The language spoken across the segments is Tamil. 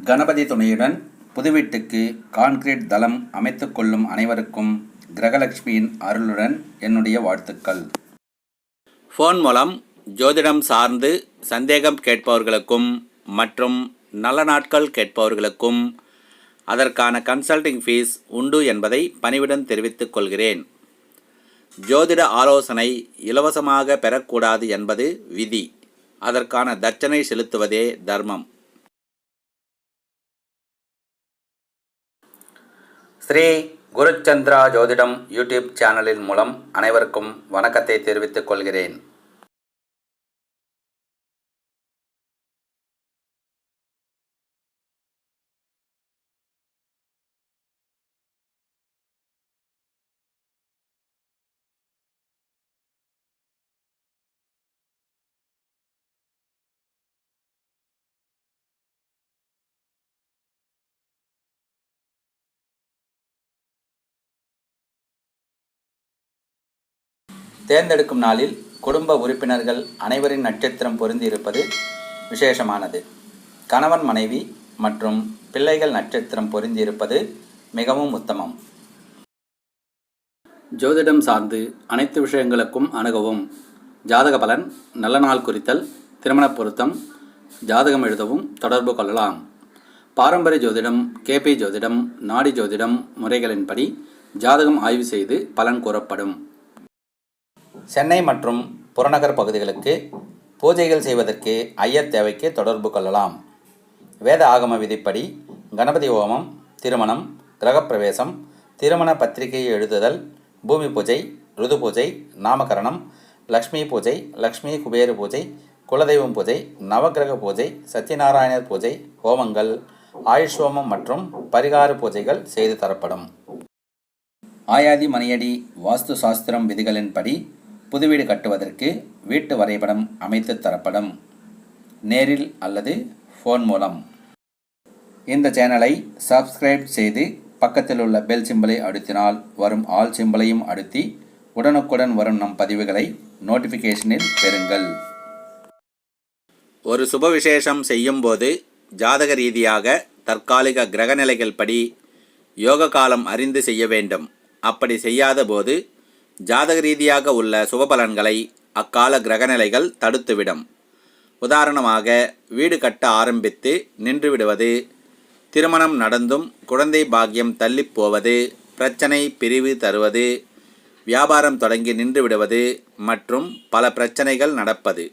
கணபதி துணையுடன் புது வீட்டுக்கு கான்கிரீட் தளம் அமைத்து கொள்ளும் அனைவருக்கும் கிரகலட்சுமியின் அருளுடன் என்னுடைய வாழ்த்துக்கள். ஃபோன் மூலம் ஜோதிடம் சார்ந்து சந்தேகம் கேட்பவர்களுக்கும் மற்றும் நல்ல நாட்கள் கேட்பவர்களுக்கும் அதற்கான கன்சல்டிங் ஃபீஸ் உண்டு என்பதை பணிவுடன் தெரிவித்துக் கொள்கிறேன். ஜோதிட ஆலோசனை இலவசமாக பெறக்கூடாது என்பது விதி. அதற்கான தட்சணை செலுத்துவதே தர்மம். ஸ்ரீ குருச்சந்திரா ஜோதிடம் யூடியூப் சேனலின் மூலம் அனைவருக்கும் வணக்கத்தை தெரிவித்துக் கொள்கிறேன். தேர்ந்தெடுக்கும் நாளில் குடும்ப உறுப்பினர்கள் அனைவரின் நட்சத்திரம் பொருந்தி இருப்பது விசேஷமானது. கணவன் மனைவி மற்றும் பிள்ளைகள் நட்சத்திரம் பொருந்தி இருப்பது மிகவும் உத்தமம். ஜோதிடம் சார்ந்து அனைத்து விஷயங்களுக்கும் அணுகவும் ஜாதக பலன், நல்ல நாள் குறித்தல், திருமண பொருத்தம், ஜாதகம் எழுதவும் தொடர்பு கொள்ளலாம். பாரம்பரிய ஜோதிடம், கேபி ஜோதிடம், நாடி ஜோதிடம் முறைகளின்படி ஜாதகம் ஆய்வு செய்து பலன் கூறப்படும். சென்னை மற்றும் புறநகர் பகுதிகளுக்கு பூஜைகள் செய்வதற்கு ஐயர் தேவைக்கு தொடர்பு கொள்ளலாம். வேத ஆகம விதிப்படி கணபதி ஹோமம், திருமணம், கிரகப்பிரவேசம், திருமண பத்திரிகை எழுதுதல், பூமி பூஜை, ருது பூஜை, நாமகரணம், லக்ஷ்மி பூஜை, லக்ஷ்மி குபேர பூஜை, குலதெய்வம் பூஜை, நவகிரக பூஜை, சத்யநாராயணர் பூஜை, ஹோமங்கள், ஆயுஷ் ஹோமம் மற்றும் பரிகார பூஜைகள் செய்து தரப்படும். ஆயாதி மணியடி வாஸ்து சாஸ்திரம் விதிகளின்படி புது வீடு கட்டுவதற்கு வீட்டு வரைபடம் அமைத்து தரப்படும். நேரில் அல்லது ஃபோன் மூலம். இந்த சேனலை சப்ஸ்கிரைப் செய்து பக்கத்தில் உள்ள பெல் சிம்பலை அழுத்தினால் வரும் ஆல் சிம்பலையும் அழுத்தி உடனுக்குடன் வரும் நம் பதிவுகளை நோட்டிஃபிகேஷனில் பெறுங்கள். ஒரு சுப விசேஷம் செய்யும்போது ஜாதக ரீதியாக தற்காலிக கிரகநிலைகள் படி யோக காலம் அறிந்து செய்ய வேண்டும். அப்படி செய்யாத போது ஜாதக ரீதியாக உள்ள சுபபலன்களை அக்கால கிரகநிலைகள் தடுத்துவிடும். உதாரணமாக, வீடு கட்ட ஆரம்பித்து நின்று விடுவது, திருமணம் நடந்தும் குழந்தை பாக்கியம் தள்ளிப் போவது, பிரச்சனை பிரிவு தருவது, வியாபாரம் தொடங்கி நின்று விடுவது மற்றும் பல பிரச்சனைகள் நடப்பது.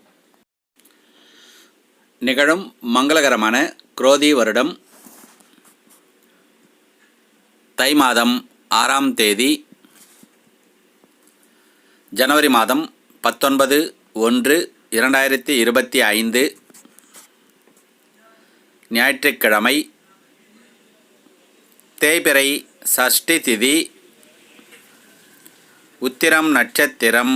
நிகழும் மங்களகரமான குரோதி வருடம் தை மாதம் 6ஆம் தேதி ஜனவரி மாதம் 19/1/2025 ஞாயிற்றுக்கிழமை, தேய்பிறை சஷ்டி திதி, உத்திரம் நட்சத்திரம்,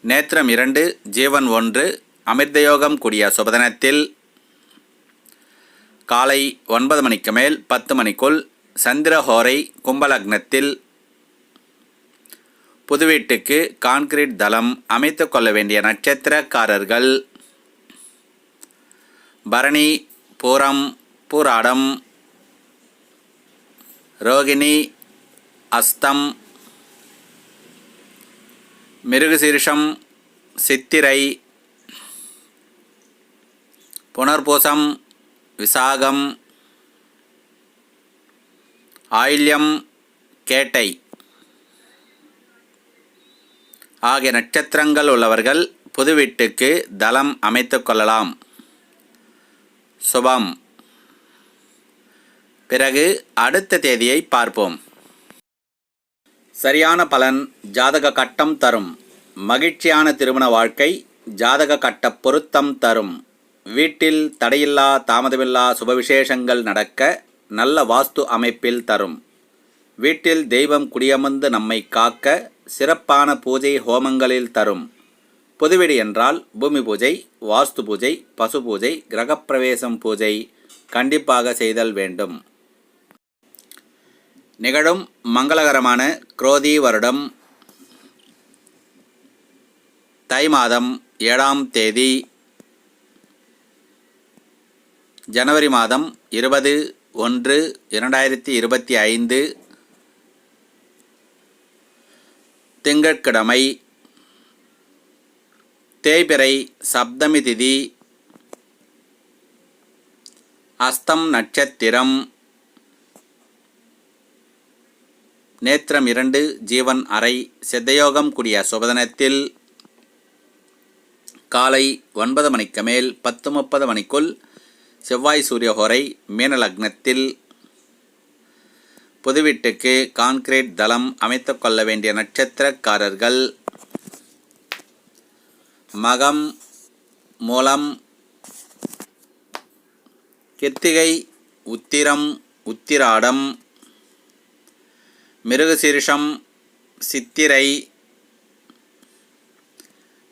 நேத்திரம் 2, ஜீவன் 1, அமிர்தயோகம் கூடிய சுபதினத்தில் காலை 9 மணிக்கு மேல் 10 மணிக்குள் சந்திரஹோரை கும்பலக்னத்தில் புது வீட்டுக்கு கான்கிரீட் தளம் அமைத்து கொள்ள வேண்டிய நட்சத்திரக்காரர்கள் பரணி, பூரம், பூராடம், ரோகிணி, அஸ்தம், மிருகசீரிஷம், சித்திரை, புனர்பூசம், விசாகம், ஆயில்யம், கேட்டை ஆகிய நட்சத்திரங்கள் உள்ளவர்கள் புது வீட்டுக்கு தளம் அமைத்து கொள்ளலாம். சுபம். பிறகு அடுத்த தேதியை பார்ப்போம். சரியான பலன் ஜாதக கட்டம் தரும். மகிழ்ச்சியான திருமண வாழ்க்கை ஜாதக கட்ட பொருத்தம் தரும். வீட்டில் தடையில்லா தாமதமில்லா சுபவிசேஷங்கள் நடக்க நல்ல வாஸ்து அமைப்பில் தரும். வீட்டில் தெய்வம் குடியமர்ந்து நம்மை காக்க சிறப்பான பூஜை ஹோமங்களில் தரும். புதுவீடு என்றால் பூமி பூஜை, வாஸ்து பூஜை, பசு பூஜை, கிரகப்பிரவேசம் பூஜை கண்டிப்பாக செய்தல் வேண்டும். நிகழும் மங்களகரமான குரோதி வருடம் தை மாதம் 7ஆம் தேதி ஜனவரி மாதம் 20/1/2025 திங்கட்கிழமை, தேய்பிறை சப்தமி திதி, அஸ்தம் நட்சத்திரம், நேத்திரம் 2, ஜீவன் அறை, சித்தயோகம் கூடிய சுபதினத்தில் காலை 9 மணிக்கு மேல் 10:30 மணிக்குள் செவ்வாய் சூரியஹோரை, மீன லக்னத்தில். புதுவீட்டுக்கு கான்கிரீட் தளம் அமைத்து கொள்ள வேண்டிய நட்சத்திரக்காரர்கள் மகம், மூலம், கிருத்திகை, உத்திரம், உத்திராடம், மிருகசீரிஷம், சித்திரை,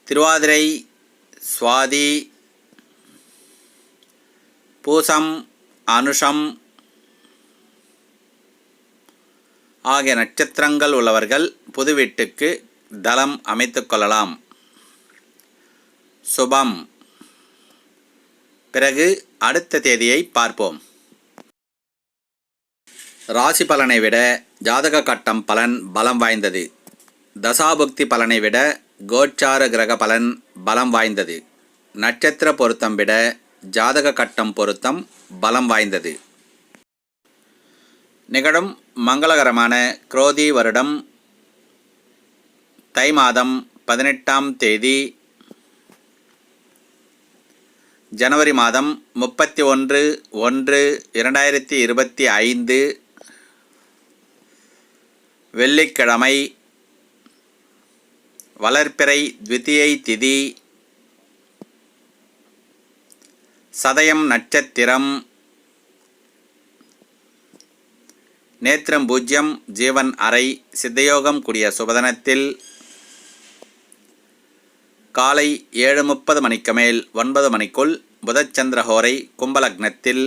திருவாதிரை, சுவாதி, பூசம், அனுஷம் ஆகிய நட்சத்திரங்கள் உள்ளவர்கள் புதுவீட்டுக்கு தளம் அமைத்து கொள்ளலாம். சுபம். பிறகு அடுத்த தேதியை பார்ப்போம். ராசி பலனை விட ஜாதக கட்டம் பலன் பலம் வாய்ந்தது. தசாபுக்தி பலனை விட கோச்சார கிரக பலன் பலம் வாய்ந்தது. நட்சத்திர பொருத்தம் விட ஜாதக கட்டம் பொருத்தம் பலம் வாய்ந்தது. நிகழும் மங்களகரமான குரோதி வருடம் தை மாதம் 18ஆம் தேதி, ஜனவரி மாதம் 31/1/2025 வெள்ளிக்கிழமை, வளர்பிறை த்விதியை திதி, சதயம் நட்சத்திரம், நேத்திரம் 0, ஜீவன் அறை, சித்தயோகம் கூடிய சுபதினத்தில் காலை 7:30 மணிக்கு மேல் 9 மணிக்குள் புதச்சந்திரஹோரை, கும்பலக்னத்தில்.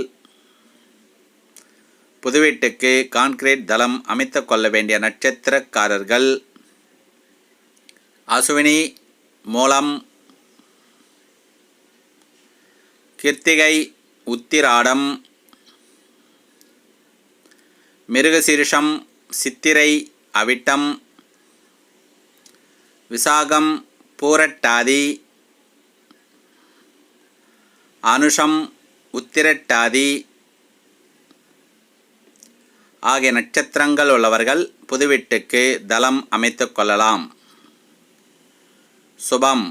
புதுவீட்டுக்கு கான்கிரீட் தளம் அமைத்து கொள்ள வேண்டிய நட்சத்திரக்காரர்கள் அசுவினி, மூலம், கிருத்திகை, உத்திராடம், மிருகசீரிஷம், சித்திரை, அவிட்டம், விசாகம், பூரட்டாதி, அனுஷம், உத்திரட்டாதி ஆகிய நட்சத்திரங்கள் உள்ளவர்கள் புதுவீட்டுக்கு தளம் அமைத்து கொள்ளலாம். சுபம்.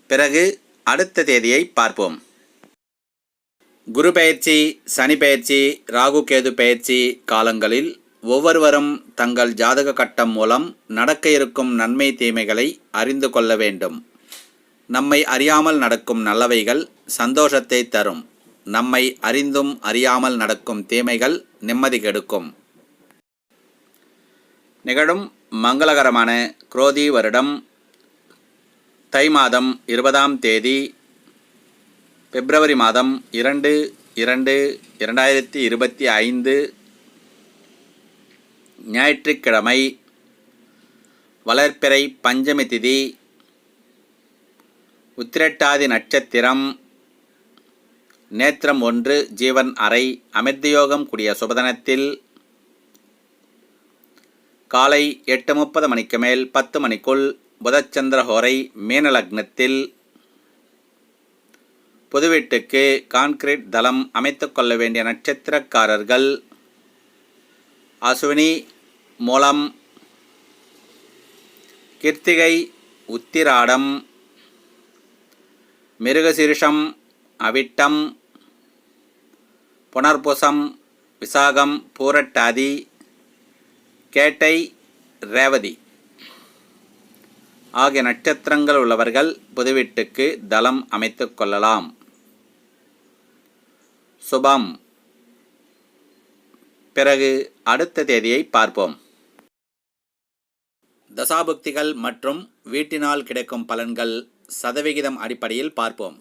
பிறகு அடுத்த தேதியை பார்ப்போம். குரு பெயர்ச்சி, சனி பெயர்ச்சி, ராகு கேது பெயர்ச்சி காலங்களில் ஒவ்வொருவரும் தங்கள் ஜாதக கட்டம் மூலம் நடக்க இருக்கும் நன்மை தீமைகளை அறிந்து கொள்ள வேண்டும். நம்மை அறியாமல் நடக்கும் நல்லவைகள் சந்தோஷத்தை தரும். நம்மை அறிந்தும் அறியாமல் நடக்கும் தீமைகள் நிம்மதி கெடுக்கும். நிகழும் மங்களகரமான குரோதி வருடம் தை மாதம் 20ஆம் தேதி, பிப்ரவரி மாதம் 2/2/2025 ஞாயிற்றுக்கிழமை, வளர்பிறை பஞ்சமி திதி, உத்திரட்டாதி நட்சத்திரம், நேத்திரம் 1, ஜீவன் அறை, அமிர்தயோகம் கூடிய சுபதினத்தில் காலை 8:30 மணிக்கு மேல் 10 மணிக்குள் புதச்சந்திரஹோரை, மீன லக்னத்தில். புதுவீட்டுக்கு கான்கிரீட் தளம் அமைத்து கொள்ள வேண்டிய நட்சத்திரக்காரர்கள் அசுவினி, மூலம், கிருத்திகை, உத்திராடம், மிருகசீரிஷம், அவிட்டம், புனர்பூசம், விசாகம், பூரட்டாதி, கேட்டை, ரேவதி ஆகிய நட்சத்திரங்கள் உள்ளவர்கள் புதுவீட்டுக்கு தளம் அமைத்து கொள்ளலாம். சுபம். பிறகு அடுத்த தேதியை பார்ப்போம். தசாபுக்திகள் மற்றும் வீட்டினால் கிடைக்கும் பலன்கள் சதவிகிதம் அடிப்படையில் பார்ப்போம்.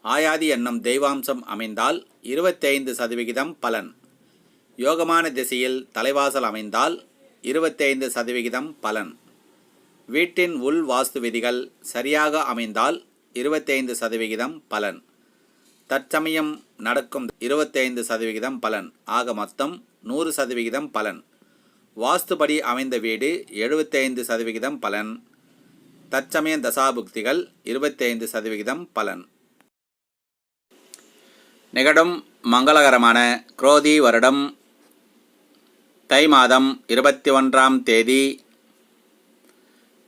ஆயாதி என்னும் தெய்வாம்சம் அமைந்தால் 25% பலன். யோகமான திசையில் தலைவாசல் அமைந்தால் 25% பலன். வீட்டின் உள் வாஸ்து விதிகள் சரியாக அமைந்தால் 25% பலன். தற்சமயம் நடக்கும் 25% பலன். ஆக மொத்தம் 100% பலன். வாஸ்துபடி அமைந்த வீடு 75% பலன். தற்சமய தசாபுக்திகள் 25% பலன். நிகழும் மங்களகரமான குரோதி வருடம் தை மாதம் 21ஆம் தேதி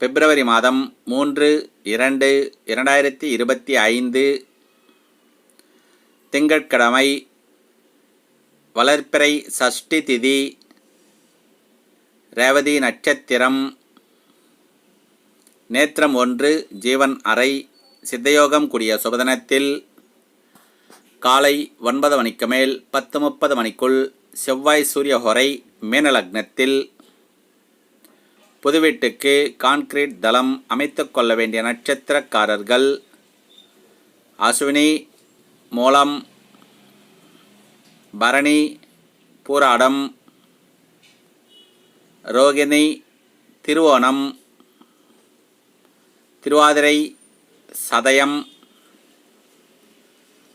பிப்ரவரி மாதம் 3/2/2025 திங்கட்கிழமை வளர்ப்பிறை சஷ்டி திதி ரேவதி நட்சத்திரம் நேத்திரம் 1 ஜீவன் அறை சித்தயோகம் கூடிய சுபதினத்தில் காலை 9 மணிக்கு மேல் 10:30 மணிக்குள் செவ்வாய் சூரிய ஹோரை மீன லக்னத்தில். புது வீட்டுக்கு கான்கிரீட் தளம் அமைத்து கொள்ள வேண்டிய நட்சத்திரக்காரர்கள் அஸ்வினி, மூலம், பரணி, பூராடம், ரோகிணி, திருவோணம், திருவாதிரை, சதயம்,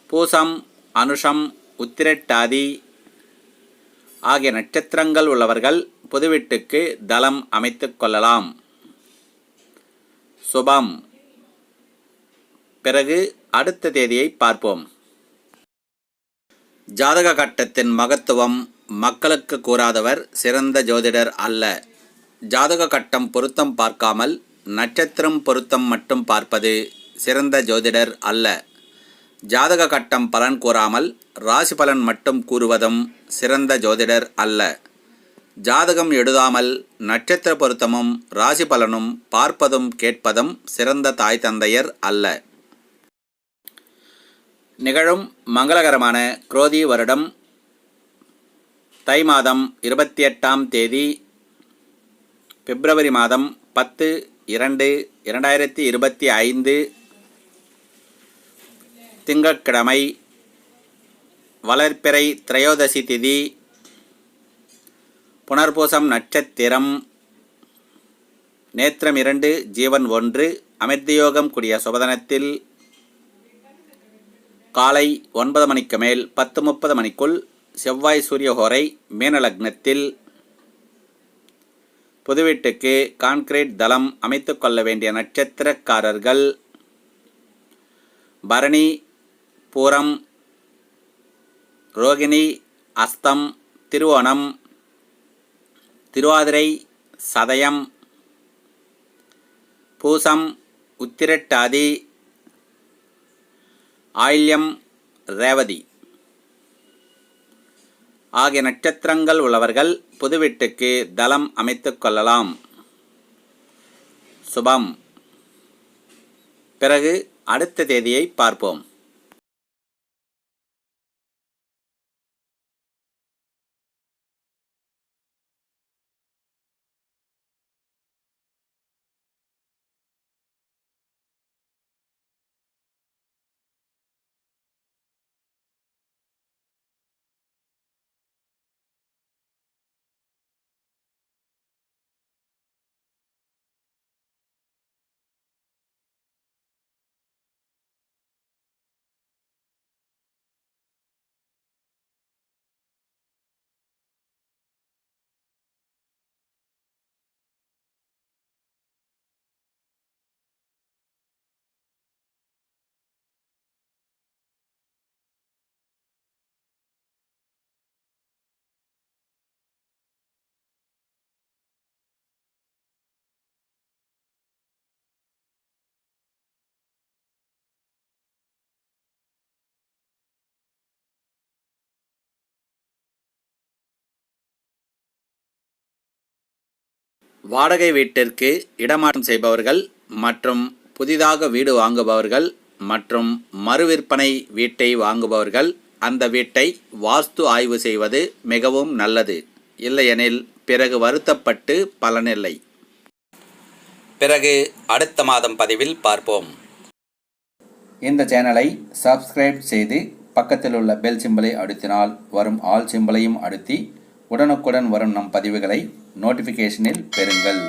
பூசம், அனுஷம், உத்திரட்டாதி ஆகிய நட்சத்திரங்கள் உள்ளவர்கள் புது வீட்டுக்கு தளம் அமைத்து கொள்ளலாம். சுபம். பிறகு அடுத்த தேதியை பார்ப்போம். ஜாதக கட்டத்தின் மகத்துவம் மக்களுக்கு கூறாதவர் சிறந்த ஜோதிடர் அல்ல. ஜாதக கட்டம் பொருத்தம் பார்க்காமல் நட்சத்திரம் பொருத்தம் மட்டும் பார்ப்பது சிறந்த ஜோதிடர் அல்ல. ஜாதக கட்டம் பலன் கூறாமல் ராசி பலன் மட்டும் கூறுவதும் சிறந்த ஜோதிடர் அல்ல. ஜாதகம் எழுதாமல் நட்சத்திர பொருத்தமும் ராசி பலனும் பார்ப்பதும் கேட்பதும் சிறந்த தாய் தந்தையர் அல்ல. நிகழும் மங்களகரமான குரோதி வருடம் தை மாதம் 28ஆம் தேதி பிப்ரவரி மாதம் 10/2/2025 திங்கட்கிழமை வளர்ப்பிறை திரையோதசி திதி புனர்பூசம் நட்சத்திரம் நேத்திரம் 2 ஜீவன் 1 அமிர்தயோகம் கூடிய சுபதினத்தில் காலை 9 மணிக்கு மேல் 10:30 மணிக்குள் செவ்வாய் சூரிய ஹோரை மீன லக்னத்தில். புது வீட்டுக்கு கான்கிரீட் தளம் அமைத்து கொள்ள வேண்டிய நட்சத்திரக்காரர்கள் பரணி, பூரம், ரோகிணி, அஸ்தம், திருவோணம், திருவாதிரை, சதயம், பூசம், உத்திரட்டாதி, ஆயில்யம், ரேவதி ஆகிய நட்சத்திரங்கள் உள்ளவர்கள் புது வீட்டுக்கு தளம் அமைத்து கொள்ளலாம். சுபம். பிறகு அடுத்த தேதியை பார்ப்போம். வாடகை வீட்டிற்கு இடமாற்றம் செய்பவர்கள் மற்றும் புதிதாக வீடு வாங்குபவர்கள் மற்றும் மறுவிற்பனை வீட்டை வாங்குபவர்கள் அந்த வீட்டை வாஸ்து ஆய்வு செய்வது மிகவும் நல்லது. இல்லையெனில் பிறகு வருத்தப்பட்டு பலனில்லை. பிறகு அடுத்த மாதம் பதிவில் பார்ப்போம். இந்த சேனலை சப்ஸ்கிரைப் செய்து பக்கத்தில் உள்ள பெல் சிம்பலை அழுத்தினால் வரும் ஆல் சிம்பலையும் அழுத்தி உடனுக்குடன் வரும் நம் பதிவுகளை நோட்டிஃபிகேஷனில் பெறுங்கள்.